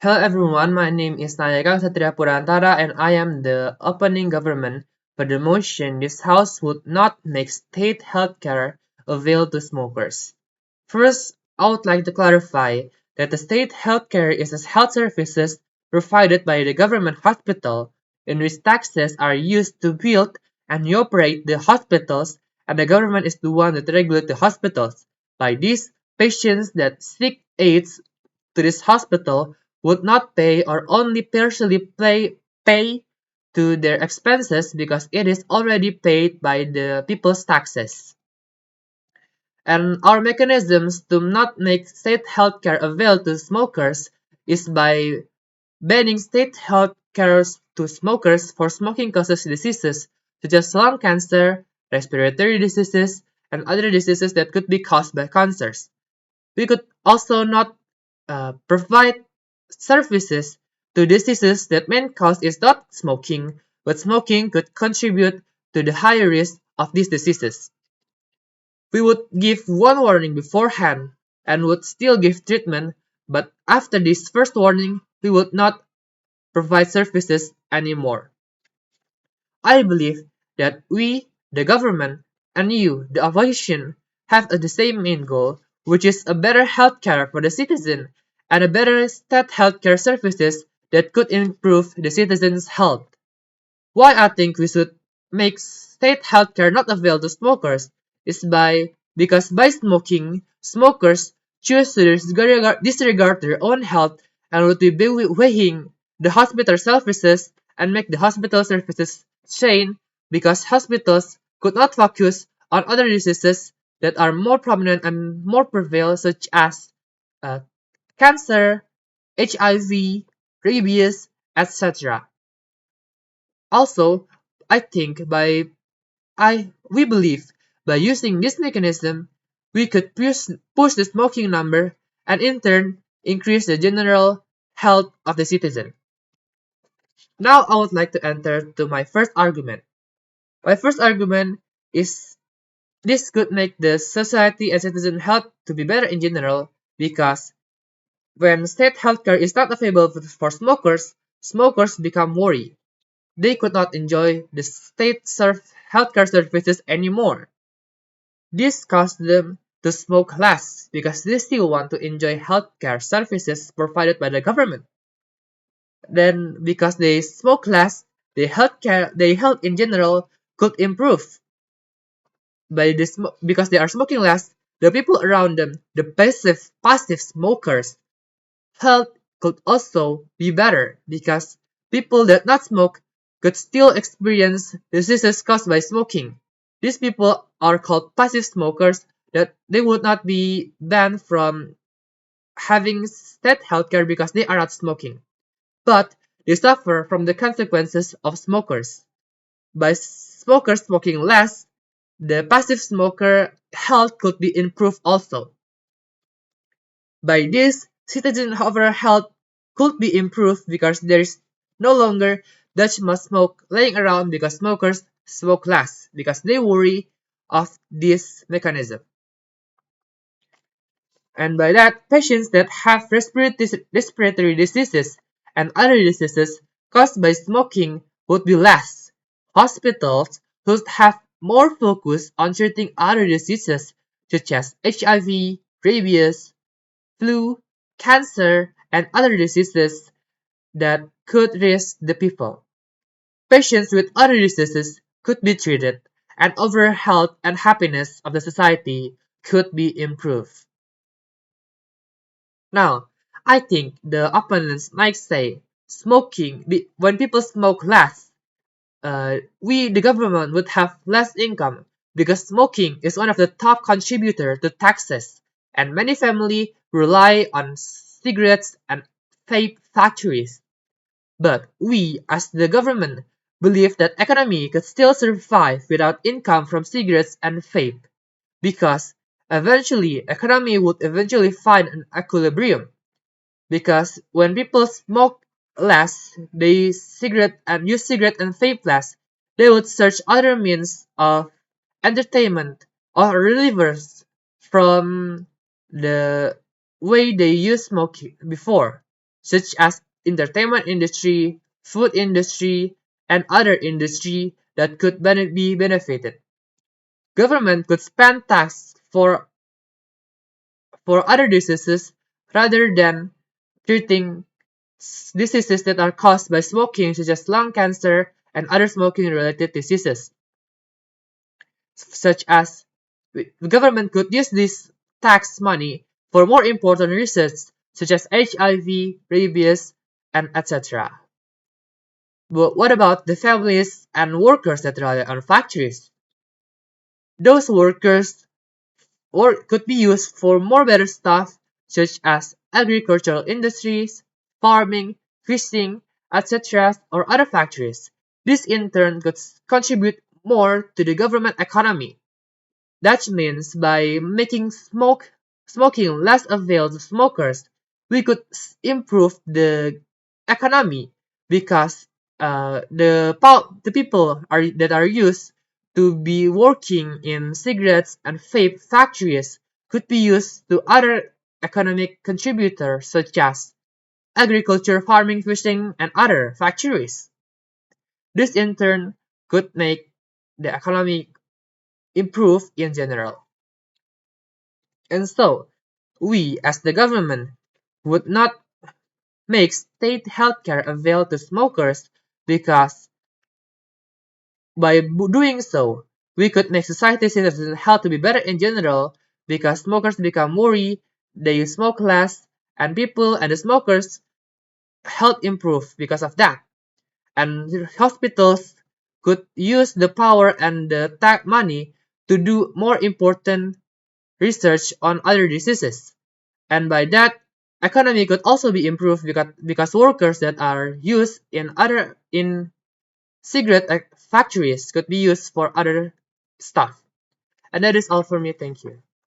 Hello everyone, my name is Nayagang Satria Purantara and I am the opening government for the motion this House would not make state healthcare available to smokers. First, I would like to clarify that the state healthcare is a health services provided by the government hospital in which taxes are used to build and operate the hospitals and the government is the one that regulates the hospitals. By this, patients that seek aids to this hospital would not pay or only partially pay to their expenses because it is already paid by the people's taxes. And our mechanisms to not make state healthcare available to smokers is by banning state healthcare to smokers for smoking causes diseases such as lung cancer, respiratory diseases, and other diseases that could be caused by cancers. We could also not provide services to diseases that main cause is not smoking, but smoking could contribute to the higher risk of these diseases. We would give one warning beforehand and would still give treatment, but after this first warning, we would not provide services anymore. I believe that we, the government, and you, the opposition, have the same main goal, which is a better healthcare for the citizen and a better state healthcare services that could improve the citizens' health. Why I think we should make state healthcare not available to smokers is because by smoking, smokers choose to disregard their own health and would be weighing the hospital services and make the hospital services chain because hospitals could not focus on other diseases that are more prominent and more prevalent such as uh, cancer, HIV, rabies, etc. Also, I think we believe by using this mechanism, we could push the smoking number and in turn increase the general health of the citizen. Now I would like to enter to my first argument. My first argument is this could make the society and citizen health to be better in general because when state healthcare is not available for smokers, smokers become worried. They could not enjoy the state healthcare services anymore. This caused them to smoke less because they still want to enjoy healthcare services provided by the government. Then, because they smoke less, their health in general could improve. Because they are smoking less, the people around them, the passive smokers, health could also be better because people that not smoke could still experience diseases caused by smoking. These people are called passive smokers that they would not be banned from having state healthcare because they are not smoking. But they suffer from the consequences of smokers. By smokers smoking less, the passive smoker health could be improved also. By this, citizen overall health could be improved because there is no longer that much smoke laying around because smokers smoke less because they worry of this mechanism. And by that, patients that have respiratory diseases and other diseases caused by smoking would be less. Hospitals would have more focus on treating other diseases such as HIV, rabies, flu, cancer, and other diseases that could risk the people. Patients with other diseases could be treated, and overall health and happiness of the society could be improved. Now, I think the opponents might say when people smoke less, we, the government, would have less income because smoking is one of the top contributors to taxes, and many families rely on cigarettes and vape factories. But we, as the government, believe that economy could still survive without income from cigarettes and vape, because eventually economy would eventually find an equilibrium. Because when people smoke less, they cigarette and use cigarette and vape less, they would search other means of entertainment or relievers from the way they used smoking before. such as entertainment industry, food industry, and other industry that could be benefited. Government could spend tax for other diseases rather than treating diseases that are caused by smoking, such as lung cancer and other smoking related diseases, such as the government could use this tax money for more important research such as HIV, rabies, and etc. But what about the families and workers that rely on factories? Those workers could be used for more better stuff such as agricultural industries, farming, fishing, etc. or other factories. This in turn could contribute more to the government economy. That means by making smoking less available to smokers, we could improve the economy because the people that are used to be working in cigarettes and vape factories could be used to other economic contributors such as agriculture, farming, fishing, and other factories. This in turn could make the economy improve in general. And so, we as the government would not make state healthcare available to smokers because by doing so, we could make society citizens' health to be better in general because smokers become worried, they smoke less, and people and the smokers' health improve because of that. And hospitals could use the power and the tax money to do more important research on other diseases. And by that, economy could also be improved because workers that are used in cigarette factories could be used for other stuff. And that is all for me. Thank you.